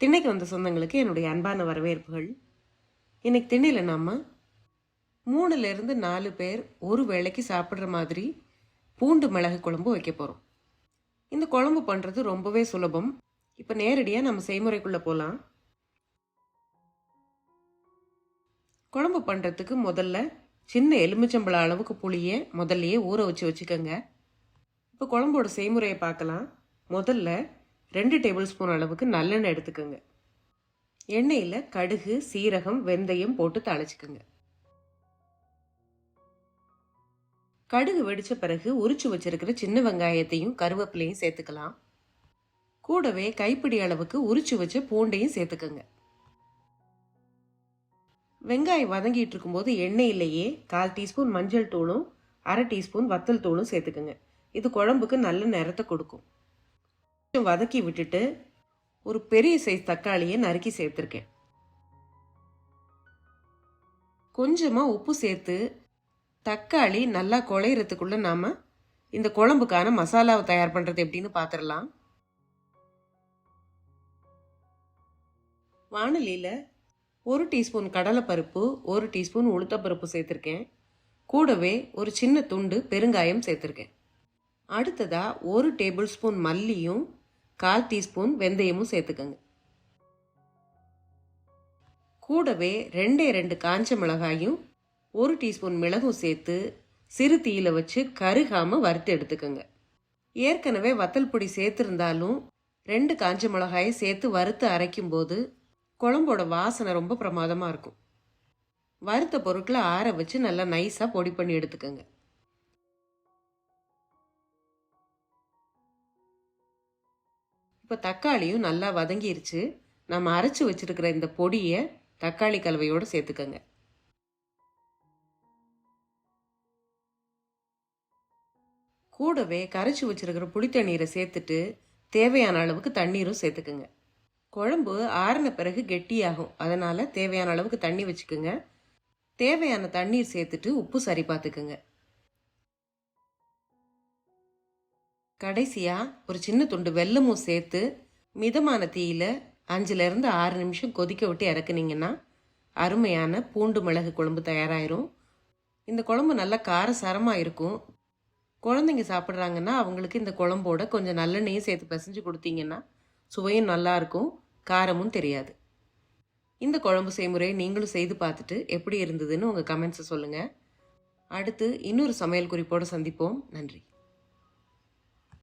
திண்ணைக்கு வந்த சொந்தங்களுக்கு என்னுடைய அன்பான வரவேற்புகள். இன்னைக்கு திண்ணையில் நாம் 3லேருந்து 4 பேர் ஒரு வேளைக்கு சாப்பிட்ற மாதிரி பூண்டு மிளகு குழம்பு வைக்க போகிறோம். இந்த குழம்பு பண்ணுறது ரொம்பவே சுலபம். இப்போ நேரடியாக நம்ம செய்முறைக்குள்ளே போகலாம். குழம்பு பண்ணுறதுக்கு முதல்ல சின்ன எலுமிச்சம்பழ அளவுக்கு புளியை முதல்லையே ஊற வச்சுக்கோங்க. இப்போ குழம்போட செய்முறையை பார்க்கலாம். முதல்ல 2 டேபிள் ஸ்பூன் அளவுக்கு நல்லெண்ணெய் எடுத்துக்கோங்க. எண்ணெயில் கடுகு, சீரகம், வெந்தயம் போட்டு தாளிச்சுக்கோங்க. கடுகு வெடித்த பிறகு உரிச்சு வச்சிருக்கிற சின்ன வெங்காயத்தையும் கருவேப்பிலையும் சேர்த்துக்கலாம். கூடவே கைப்பிடி அளவுக்கு உரிச்சு வச்ச பூண்டையும் சேர்த்துக்கோங்க. வெங்காயம் வதங்கிட்டு இருக்கும்போது எண்ணெயிலேயே 1/4 டீஸ்பூன் மஞ்சள் தூளும் 1/2 டீஸ்பூன் வத்தல் தூளும் சேர்த்துக்கோங்க. இது குழம்புக்கு நல்ல நிறத்தை கொடுக்கும். வதக்கி விட்டுட்டு ஒரு பெரிய சைஸ் தக்காளியை நறுக்கி சேர்த்துருக்கேன். கொஞ்சமாக உப்பு சேர்த்து தக்காளி நல்லா குழையிறதுக்குள்ள நாம் இந்த குழம்புக்கான மசாலாவை தயார் பண்ணுறது எப்படின்னு பார்த்துடலாம். வாணலியில் 1 டீஸ்பூன் கடலைப்பருப்பு, 1 டீஸ்பூன் உளுத்தப்பருப்பு சேர்த்துருக்கேன். கூடவே ஒரு சின்ன துண்டு பெருங்காயம் சேர்த்துருக்கேன். அடுத்ததாக 1 டேபிள் ஸ்பூன் மல்லியும் 1/4 டீஸ்பூன் வெந்தயமும் சேர்த்துக்கோங்க. கூடவே 2 காஞ்ச மிளகாயும் 1 டீஸ்பூன் மிளகும் சேர்த்து சிறு தீயில வச்சு கருகாமல் வறுத்து எடுத்துக்கோங்க. ஏற்கனவே வத்தல் பொடி சேர்த்துருந்தாலும் 2 காஞ்ச மிளகாயை சேர்த்து வறுத்து அரைக்கும் போது குழம்போட வாசனை ரொம்ப பிரமாதமாக இருக்கும். வறுத்த பொருட்களை ஆற வச்சு நல்லா நைஸாக பொடி பண்ணி எடுத்துக்கோங்க. இப்போ தக்காளியும் நல்லா வதங்கிருச்சு. நம்ம அரைச்சி வச்சிருக்கிற இந்த பொடியை தக்காளி கலவையோடு சேர்த்துக்கோங்க. கூடவே கரைச்சி வச்சிருக்கிற புளித்தண்ணீரை சேர்த்துட்டு தேவையான அளவுக்கு தண்ணீரும் சேர்த்துக்குங்க. குழம்பு ஆறின பிறகு கெட்டியாகும். அதனால் தேவையான அளவுக்கு தண்ணி வச்சுக்கோங்க. தேவையான தண்ணீர் சேர்த்துட்டு உப்பு சரி பார்த்துக்குங்க. கடைசியாக ஒரு சின்ன துண்டு வெல்லமும் சேர்த்து மிதமான தீயில 5லேருந்து 6 நிமிஷம் கொதிக்க விட்டு இறக்குனீங்கன்னா அருமையான பூண்டு மிளகு குழம்பு தயாராகிரும். இந்த குழம்பு நல்லா காரசாரமாக இருக்கும். குழந்தைங்க சாப்பிட்றாங்கன்னா அவங்களுக்கு இந்த குழம்போட கொஞ்சம் நல்லெண்ணெயும் சேர்த்து பிசைஞ்சு கொடுத்தீங்கன்னா சுவையும் நல்லாயிருக்கும், காரமும் தெரியாது. இந்த குழம்பு செய்முறையை நீங்களும் செய்து பார்த்துட்டு எப்படி இருந்ததுன்னு உங்கள் கமெண்ட்ஸை சொல்லுங்கள். அடுத்து இன்னொரு சமையல் குறிப்போடு சந்திப்போம். நன்றி.